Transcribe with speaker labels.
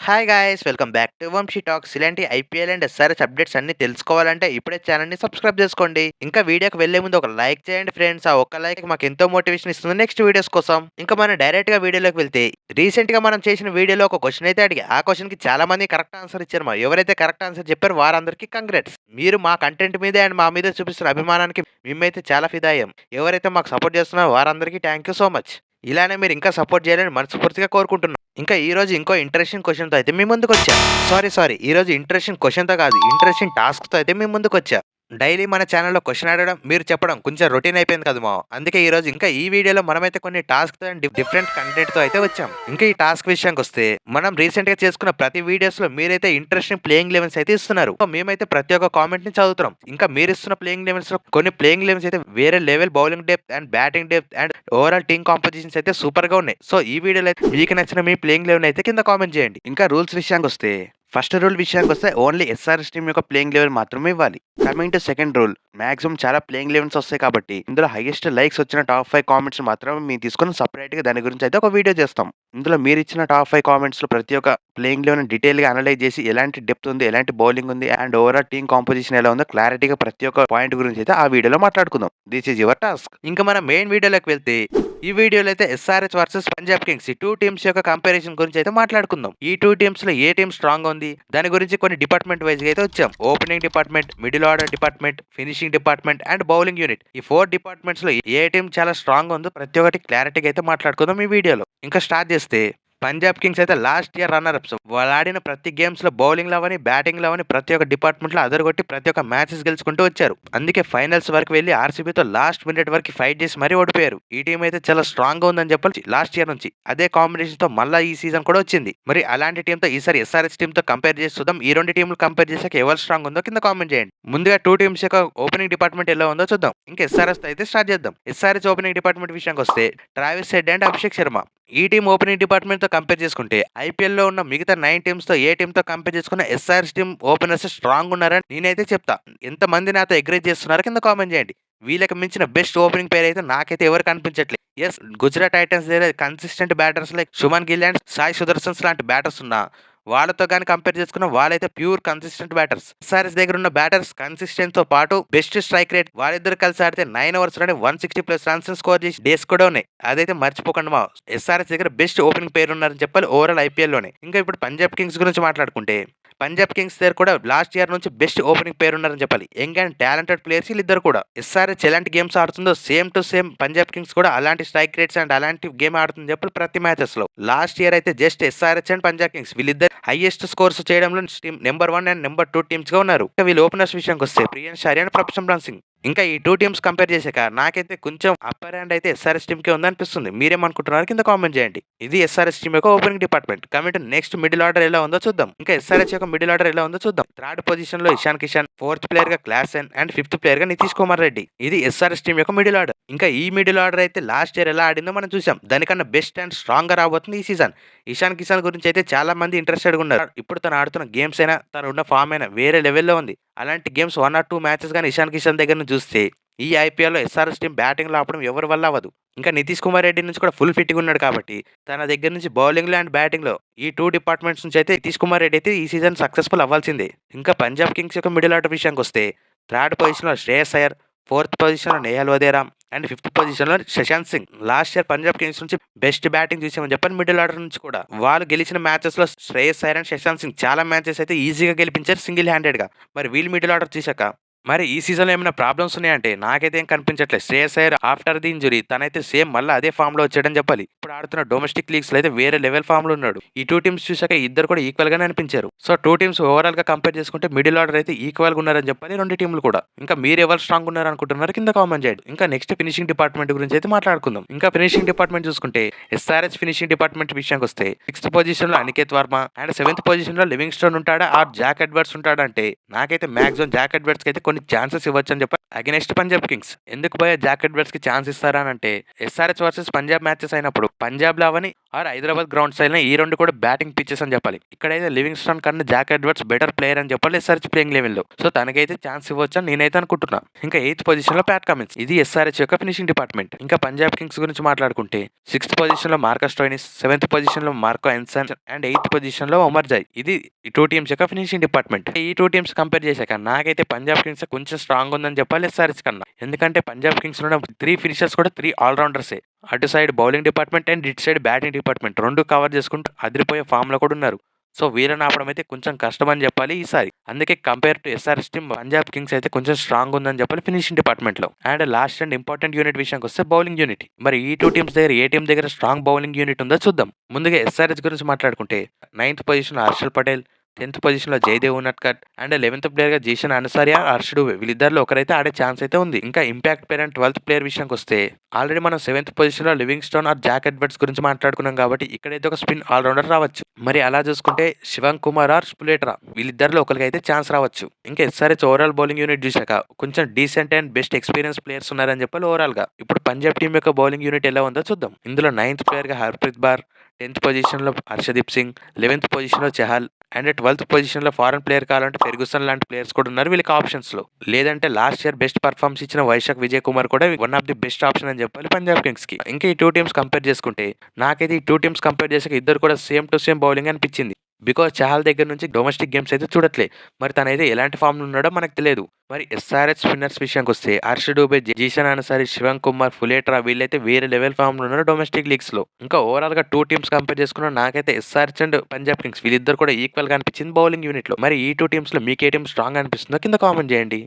Speaker 1: Hi guys welcome back to Vamshi talks. ఇలాంటి IPL and SRS updates అన్ని తెలుసుకోవాలంటే ఇప్పుడే ఛానల్ ని సబ్స్క్రైబ్ చేసుకోండి. ఇంకా వీడియోకి వెళ్లే ముందు ఒక లైక్ చేయండి ఫ్రెండ్స్. ఆ ఒక్క లైక్ మాకు ఎంతో మోటివేషన్ ఇస్తుంది నెక్స్ట్ వీడియోస్ కోసం. ఇంకా మనం డైరెక్ట్ గా వీడియోలోకి వెళ్తే రీసెంట్ గా మనం చేసిన వీడియోలో ఒక క్వశ్చన్ అయితే అడిగి ఆ క్వశ్చన్ కి చాలా మంది కరెక్ట్ ఆన్సర్ ఇచ్చారు. ఎవరైతే కరెక్ట్ ఆన్సర్ చెప్పారో వారందరికీ కంగ్రాట్స్. మీరు మా కంటెంట్ మీదే అండ్ మా మీద చూపిస్తున్న అభిమానానికి మేమైతే చాలా ఫిదా అయ్యాం. ఎవరైతే మాకు సపోర్ట్ చేస్తున్నారో వారందరికీ థ్యాంక్ యూ సో మచ్. ఇలానే మీరు ఇంకా సపోర్ట్ చేయాలని మనస్ఫూర్తిగా కోరుకుంటున్నాను. ఇంకా ఈ రోజు ఇంకో ఇంట్రెస్టింగ్ క్వశ్చన్‌తో అయితే మీ ముందుకొచ్చా. సారీ. ఈ రోజు ఇంట్రెస్టింగ్ క్వశ్చన్‌తో కాదు, ఇంట్రెస్టింగ్ టాస్క్‌తో అయితే మీ ముందుకొచ్చా. డైలీ మన ఛానెల్‌లో క్వశ్చన్ అడగడం, మీరు చెప్పడం కొంచెం రొటీన్ అయిపోయింది కదా మావ. అందుకే ఈ రోజు ఇంకా ఈ వీడియోలో మనమైతే కొన్ని టాస్క్‌తో అండ్ డిఫరెంట్ కంటెంట్‌తో అయితే వచ్చాం. ఇంకా ఈ టాస్క్ విషయానికొస్తే మనం రీసెంట్‌గా చేసుకున్న ప్రతి వీడియోస్‌లో మీరైతే ఇంట్రెస్టింగ్ ప్లేయింగ్ లెవెన్స్ అయితే ఇస్తున్నారు. మేమైతే ప్రతి ఒక్క కామెంట్‌ని చదువుతున్నాం. ఇంకా మీరు ఇస్తున్న ప్లేయింగ్ లెవెన్స్‌లో కొన్ని ప్లేయింగ్ లెవెన్స్ అయితే వేరే level bowling depth and batting depth and overall team compositions అయితే సూపర్‌గా ఉన్నాయి. సో ఈ వీడియోలో అయితే మీకు నచ్చిన మీ ప్లేయింగ్ లెవెన్ అయితే కింద కామెంట్ చేయండి. ఇంకా రూల్స్ విషయానికొస్తే ఫస్ట్ రూల్ విషయానికొస్తే ఓన్లీ ఎస్ఆర్ఎస్ టీమ్ యొక్క ప్లేయింగ్ లెవెల్ మాత్రమే ఇవ్వాలి. Coming to second rule, maximum చాలా ప్లేయింగ్ లెవెన్స్ వస్తాయి కాబట్టి ఇందులో హైయెస్ట్ లైక్స్ వచ్చిన టాప్ 5 కామెంట్స్ మాత్రమే మేము తీసుకొని సెపరేట్‌గా దాని గురించి అయితే ఒక వీడియో చేస్తాం. ఇందులో మీరు ఇచ్చిన టాప్ 5 కామెంట్స్‌లో ప్రతి ఒక్క ప్లేయింగ్ లెవెన్ డీటెయిల్‌గా అనలైజ్ చేసి ఎలాంటి డెప్త్ ఉంది, ఎలాంటి బౌలింగ్ ఉంది అండ్ ఓవరాల్ టీమ్ కాంపోజిషన్ ఎలా ఉందో క్లారిటీగా ప్రతి ఒక్క పాయింట్ గురించి అయితే ఆ వీడియోలో మాట్లాడుకుందాం. This is your task. ఇంకా మన మెయిన్ వీడియోలోకి వెళ్తే ఈ వీడియోలో అయితే ఎస్ఆర్హెచ్ వర్సెస్ పంజాబ్ కింగ్స్ ఈ 2 టీమ్స్ యొక్క కంపారిజన్ గురించి అయితే మాట్లాడుకుందాం. ఈ 2 టీమ్స్ లో ఏ టీం స్ట్రాంగ్ ఉంది దాని గురించి కొన్ని డిపార్ట్మెంట్ వైజ్ గా అయితే వచ్చాం. Opening department, middle order department, finishing department and bowling unit. ఈ 4 డిపార్ట్మెంట్స్ లో ఏ టీం చాలా స్ట్రాంగ్ ఉందో ప్రతి ఒక్కటి క్లారిటీగా అయితే మాట్లాడుకుందాం ఈ వీడియోలో. ఇంకా స్టార్ట్ చేస్తే పంజాబ్ కింగ్స్ అయితే లాస్ట్ ఇయర్ రన్నర్ అప్స్. వాళ్ళు ఆడిన ప్రతి గేమ్స్ లో బౌలింగ్ లో అవని బ్యాటింగ్ లో అవని ప్రతి ఒక్క డిపార్ట్మెంట్ లో అదరగొట్టి ప్రతి ఒక్క మ్యాచెస్ గెలుచుకుంటూ వచ్చారు. అందుకే ఫైనల్స్ వరకు వెళ్లి ఆర్సీబీతో లాస్ట్ మినిట్ వరకు ఫైట్ చేసి మరీ ఓడిపోయారు. ఈ టీం అయితే చాలా స్ట్రాంగ్ గా ఉందని చెప్పాలి లాస్ట్ ఇయర్ నుంచి. అదే కాంబినేషన్ తో మళ్ళీ ఈ సీజన్ కూడా వచ్చింది. మరి అలాంటి టీం తో ఈసారి ఎస్ఆర్ఎస్ టీం తో కంపేర్ చేసి చూద్దాం. ఈ రెండు టీంలు కంపేర్ చేసాక ఎవరు స్ట్రాంగ్ ఉందో కింద కామెంట్ చేయండి. ముందుగా 2 టీమ్స్ యొక్క ఓపెనింగ్ డిపార్ట్మెంట్ ఎలా ఉందో చూద్దాం. ఇంకా ఎస్ఆర్ఎస్ తో అయితే స్టార్ట్ చేద్దాం. ఎస్ఆర్ఎస్ ఓపెనింగ్ డిపార్ట్మెంట్ విషయానికి వస్తే Travis head and Abhishek Sharma. ఈ టీం ఓపెనింగ్ డిపార్ట్మెంట్ తో కంపేర్ చేసుకుంటే ఐపీఎల్ లో ఉన్న మిగతా 9 టీమ్స్ తో ఏ టీమ్ తో కంపేర్ చేసుకున్న ఎస్ఆర్ఎస్ టీం ఓపెనర్స్ స్ట్రాంగ్ ఉన్నారని నేనైతే చెప్తా. ఎంత మంది నాతో అగ్రీ చేస్తున్నారో కింద కామెంట్ చేయండి. వీళ్ళకి మించిన బెస్ట్ ఓపెనింగ్ పేరు అయితే నాకైతే ఎవరు కనిపించట్లేదు. ఎస్, గుజరాత్ టైటన్స్ దగ్గర consistent batters like Shubman Gill and Sai Sudharsans లాంటి బ్యాటర్స్ ఉన్నా వాళ్ళతో కానీ కంపేర్ చేసుకున్న వాళ్ళైతే ప్యూర్ కన్సిస్టెంట్ బ్యాటర్స్. ఎస్ఆర్ఎస్ దగ్గర ఉన్న బ్యాటర్స్ కన్సిస్టెంట్ తో పాటు బెస్ట్ స్ట్రైక్ రేట్ వాళ్ళిద్దరు కలిసి ఆడితే 9 ఓవర్స్ లోనే 160+ రన్స్ స్కోర్ చేసి డేస్ కూడా ఉన్నాయి. అదైతే మర్చిపోకండి మా. ఎస్ఆర్ఎస్ దగ్గర బెస్ట్ ఓపెనింగ్ పేరు ఉన్నారని చెప్పాలి ఓవరాల్ ఐపీఎల్ లోనే. ఇంకా ఇప్పుడు పంజాబ్ కింగ్స్ గురించి మాట్లాడుకుంటే పంజాబ్ కింగ్స్ దగ్గర కూడా లాస్ట్ ఇయర్ నుంచి బెస్ట్ ఓపెనింగ్ పేరు ఉన్నారని చెప్పాలి. యంగ్ అండ్ టాలెంటెడ్ ప్లేయర్స్ వీళ్ళిద్దరు కూడా. ఎస్ఆర్హెచ్ ఎలాంటి గేమ్స్ ఆడుతుందో same to same Punjab Kings కూడా అలాంటి స్ట్రైక్ రేట్స్ అండ్ అలాంటి గేమ్ ఆడుతుంది చెప్పాలి ప్రతి మ్యాచెస్ లో. లాస్ట్ ఇయర్ అయితే just SRH and Punjab Kings వీళ్ళిద్దరు హైయెస్ట్ స్కోర్స్ చేయడంలో నెంబర్ 1 అండ్ నెంబర్ 2 టీమ్స్ గా ఉన్నారు. వీళ్ళ ఓపెనర్స్ విషయానికి వస్తే ప్రియాన్ షారి అండ్ ప్రప్సమ్రాన్ సింగ్. ఇంకా ఈ 2 టీమ్స్ కంపేర్ చేశాక నాకైతే కొంచెం అప్పర్ హ్యాండ్ అయితే ఎస్ఆర్ఎస్ టీమ్ కే ఉందనిపిస్తుంది. మీరేమనుకుంటున్నారు కింద కామెంట్ చేయండి. ఇది ఎస్ఆర్ఎస్ టీమ్ యొక్క opening department. Committee next middle order ఎలా ఉందో చూద్దాం. ఇంకా ఎస్ఆర్ఎస్ యొక్క మిడిల్ ఆర్డర్ ఎలా ఉందో చూద్దాం. థర్డ్ పొజిషన్ లో ఇషాన్ కిషాన్, 4th ప్లేయర్ గా క్లాసెన్ అండ్ 5th ప్లేయర్ గా నితీష్ కుమార్ రెడ్డి. ఇది ఎస్ఆర్ఎస్ టీమ్ యొక్క మిడిల్ ఆర్డర్. ఇంకా ఈ మిడిల్ ఆర్డర్ అయితే లాస్ట్ ఇయర్ ఎలా ఆడిందో మనం చూసాం. దానికన్నా బెస్ట్ అండ్ స్ట్రాంగ్ గా రాబోతుంది ఈ సీజన్. ఇషాన్ కిషాన్ గురించి అయితే చాలా మంది ఇంట్రెస్టెడ్ గా ఉన్నారు. ఇప్పుడు తను ఆడుతున్న గేమ్స్ అయినా తను ఉన్న ఫామ్ అయినా వేరే లెవెల్లో ఉంది. అలాంటి గేమ్స్ 1 or 2 మ్యాచెస్ కానీ ఇషాన్ కిషాన్ దగ్గర నుంచి చూస్తే ఈ ఐపీఎల్లో ఎస్ఆర్ఎస్ టీం బ్యాటింగ్లో ఆపడం ఎవరి వల్ల అవ్వదు. ఇంకా నితీష్ కుమార్ రెడ్డి నుంచి కూడా ఫుల్ ఫిట్గా ఉన్నాడు కాబట్టి తన దగ్గర నుంచి బౌలింగ్లో అండ్ బ్యాటింగ్లో ఈ 2 డిపార్ట్మెంట్స్ నుంచి అయితే నితీష్ కుమార్ రెడ్డి అయితే ఈ సీజన్ సక్సెస్ఫుల్ అవ్వాల్సిందే. ఇంకా పంజాబ్ కింగ్స్ యొక్క మిడిల్ ఆర్డర్ విషయానికి వస్తే థర్డ్ పొజిషన్లో శ్రేయస్ అయ్యర్, 4th పొజిషన్లో నేహల్ వదేరామ్ అండ్ 5th పొజిషన్లో Shashant Singh. Last year Punjab Kings నుంచి బెస్ట్ బ్యాటింగ్ చూసామని చెప్పని మిడిల్ ఆర్డర్ నుంచి కూడా వాళ్ళు గెలిచిన మ్యాచెస్ లో శ్రేయస్ అయ్యర్ అండ్ శశాంత్ సింగ్ చాలా మ్యాచెస్ అయితే ఈజీగా గెలిపించారు సింగిల్ హ్యాండెడ్ గా. మరి వీళ్ళు మిడిల్ ఆర్డర్ చూసాక మరి ఈ సీజన్లో ఏమైనా ప్రాబ్లమ్స్ ఉన్నాయంటే నాకైతే ఏం కనిపించట్లేదు. Shreyas Iyer after the injury తనైతే సేమ్ మళ్ళీ అదే ఫామ్ లో వచ్చాడని చెప్పాలి. ఇప్పుడు ఆడుతున్న డొమెస్టిక్ లీగ్స్ లో అయితే వేరే లెవెల్ ఫామ్ లో ఉన్నాడు. ఈ 2 టీమ్స్ చూసాక ఇద్దరు కూడా ఈక్వల్ గానే అనిపించారు. సో 2 టీమ్స్ ఓవరాల్ గా కంపేర్ చేసుకుంటే మిడిల్ ఆర్డర్ అయితే ఈక్వల్ గా ఉన్నారని చెప్పాలి 2 టీంలు కూడా. ఇంకా మీరు ఎవరు స్ట్రాంగ్ ఉన్నారు అనుకుంటున్నారు కింద కామెంట్ చేయండి. ఇంకా నెక్స్ట్ ఫినిషింగ్ డిపార్ట్మెంట్ గురించి అయితే మాట్లాడుకుందాం. ఇంకా ఫినిషింగ్ డిపార్ట్మెంట్ చూసుకుంటే ఎస్ఆర్హెచ్ ఫినిషింగ్ డిపార్ట్మెంట్ విషయానికి వస్తే 6th పొజిషన్ లో Aniket Varma and 7th position లో లివింగ్ స్టోన్ ఉంటాడా ఆ జాక్ ఎడ్వర్డ్స్ ఉంటాడా అంటే నాకైతే మాక్సిమం జాక్ ఎడ్వర్డ్స్ కి అయితే కొన్ని ఛాన్సెస్ ఇవ్వచ్చు అని చెప్పి అగెనెస్ట్ పంజాబ్ కింగ్స్. ఎందుకు భయ జాక్ ఎడ్వర్డ్స్ కి ఛాన్స్ ఇస్తారా అంటే ఎస్ఆర్హెచ్ వర్సెస్ పంజాబ్ మ్యాచెస్ అయినప్పుడు పంజాబ్ లో అవని
Speaker 2: ఆర్ హైదరాబాద్ గ్రౌండ్ స్టైల్‌ని ఈ 2 కూడా బ్యాటింగ్ పిచెస్ అని చెప్పాలి. ఇక్కడైతే లివింగ్‌స్టోన్ కన్నా జాక్ ఎడ్వర్డ్స్ బెటర్ ప్లేయర్ అని చెప్పాలి ఎస్ఆర్‌హెచ్ ప్లేయింగ్ లెవెల్‌లో. సో, తనకైతే ఛాన్స్ ఇవ్వొచ్చని నేనైతే అనుకుంటున్నా. ఇంకా 8థ్ పొజిషన్‌లో ప్యాట్ కమిన్స్. ఇది ఎస్ఆర్‌హెచ్ యొక్క ఫినిషింగ్ డిపార్ట్‌మెంట్. ఇంకా పంజాబ్ కింగ్స్ గురించి మాట్లాడుకుంటే 6థ్ పొజిషన్‌లో మార్కస్ స్టోయినిస్, 7థ్ పొజిషన్‌లో మార్కో ఎన్సన్ అండ్ 8థ్ పొజిషన్‌లో ఒమర్ జాయ్. ఇది ఈ 2 టీమ్స్ యొక్క ఫినిషింగ్ డిపార్ట్‌మెంట్. ఈ 2 టీమ్స్ కంపేర్ చేశాక నాకైతే పంజాబ్ కింగ్స్ కొంచెం స్ట్రాంగ్ ఉందని చెప్పాలి ఎస్ఆర్‌హెచ్ కన్నా. ఎందుకంటే పంజాబ్ కింగ్స్‌లో ఉన్న 3 ఫినిషర్స్ కూడా 3 ఆల్ రౌండర్సే. అటు సైడ్ బౌలింగ్ డిపార్ట్మెంట్ అండ్ ఇటు సైడ్ బ్యాటింగ్ డిపార్ట్మెంట్ 2 కవర్ చేసుకుంటూ అదిరిపోయే ఫామ్‌లో కూడా ఉన్నారు. సో, వీళ్ళని ఆపడం అయితే కొంచెం కష్టం అని చెప్పాలి ఈసారి. అందుకే compare to SRH team Punjab Kings అయితే కొంచెం స్ట్రాంగ్ ఉందని చెప్పాలి ఫినిషింగ్ డిపార్ట్మెంట్‌లో. And last and important unit విషయానికొస్తే బౌలింగ్ యూనిట్. మరి ఈ 2 టీమ్స్ దగ్గర ఏ టీమ్ దగ్గర స్ట్రాంగ్ బౌలింగ్ యూనిట్ ఉందో చూద్దాం. ముందుగా ఎస్ఆర్‌హెచ్ గురించి మాట్లాడుకుంటే 9థ్ పొజిషన్‌లో హర్షల్ పటేల్, 10థ్ పొజిషన్‌లో జయదేవ్ ఉన్నట్కట్ అండ్ 11థ్ ప్లేయర్‌గా జీషన్ అన్సారియా, హర్ష్ దూబే వీళ్ళిద్దరిలో ఒకరైతే ఆడే ఛాన్స్ అయితే ఉంది. ఇంకా ఇంపాక్ట్ ప్లేయర్ అండ్ 12థ్ ప్లేయర్ విషయానికొస్తే ఆల్రెడీ మనం 7థ్ పొజిషన్‌లో లివింగ్‌స్టోన్ ఆర్ జాక్ ఎడ్వర్డ్స్ గురించి మాట్లాడుకున్నాం కాబట్టి ఇక్కడైతే ఒక స్పిన్ ఆల్ రౌండర్ రావచ్చు. మరి అలా చూసుకుంటే శివం కుమార్ ఆర్ స్పులేట్రా వీళ్ళిద్దరిలో ఒకరికైతే ఛాన్స్ రావచ్చు. ఇంకా ఎస్ఆర్‌హెచ్ ఓవరాల్ బౌలింగ్ యూనిట్ చూశాక కొంచెం decent and best experience players ఉన్నారని చెప్పాలి ఓవరాల్‌గా. ఇప్పుడు పంజాబ్ టీం యొక్క బౌలింగ్ యూనిట్ ఎలా ఉందో చూద్దాం. ఇందులో 9థ్ ప్లేయర్‌గా హర్‌ప్రీత్ బార్, 10థ్ పొజిషన్‌లో హర్షదీప్ సింగ్, 11థ్ పొజిషన్‌లో చహల్ అండ్ 12థ్ పొజిషన్‌లో ఫారెన్ ప్లేయర్ కావాలంటే ఫెర్గుసన్ లాంటి ప్లేయర్స్ కూడా ఉన్నారు వీళ్ళకి ఆప్షన్స్‌లో. లేదంటే లాస్ట్ ఇయర్ బెస్ట్ పర్ఫార్మెన్స్ ఇచ్చిన వైశాఖ్ విజయ్ కుమార్ కూడా one of the best option అని చెప్పాలి పంజాబ్ కింగ్స్‌కి. ఇంకా ఈ 2 టీమ్స్ కంపేర్ చేసుకుంటే నాకైతే ఈ 2 టీమ్స్ కంపేర్ చేసాక ఇద్దరు కూడా సేమ్ టు సేమ్ బౌలింగ్ అనిపించింది. బికాజ్ చహల్ దగ్గర నుంచి డొమెస్టిక్ గేమ్స్ అయితే చూడట్లే. మరి తనైతే ఎలాంటి ఫామ్‌లో ఉన్నాడో మనకు తెలియదు. మరి ఎస్ఆర్‌హెచ్ స్పిన్నర్స్ విషయానికొస్తే హర్ష్ దూబే, జీషన్ అన్సారీ, శివం కుమార్, ఫులేట్రా వీళ్ళైతే వేరే లెవెల్ ఫామ్‌లో ఉన్నారు డొమెస్టిక్ లీగ్స్‌లో. ఇంకా ఓవరాల్‌గా 2 టీమ్స్ కంపేర్ చేసుకున్నా నాకైతే ఎస్ఆర్‌హెచ్ అండ్ పంజాబ్ కింగ్స్ వీళ్ళిద్దరు కూడా ఈక్వల్‌గా అనిపించింది బౌలింగ్ యూనిట్‌లో. మరి ఈ 2 టీమ్స్‌లో మీకు ఏ టీమ్ స్ట్రాంగ్ అనిపిస్తుందో కింద కామెంట్ చేయండి.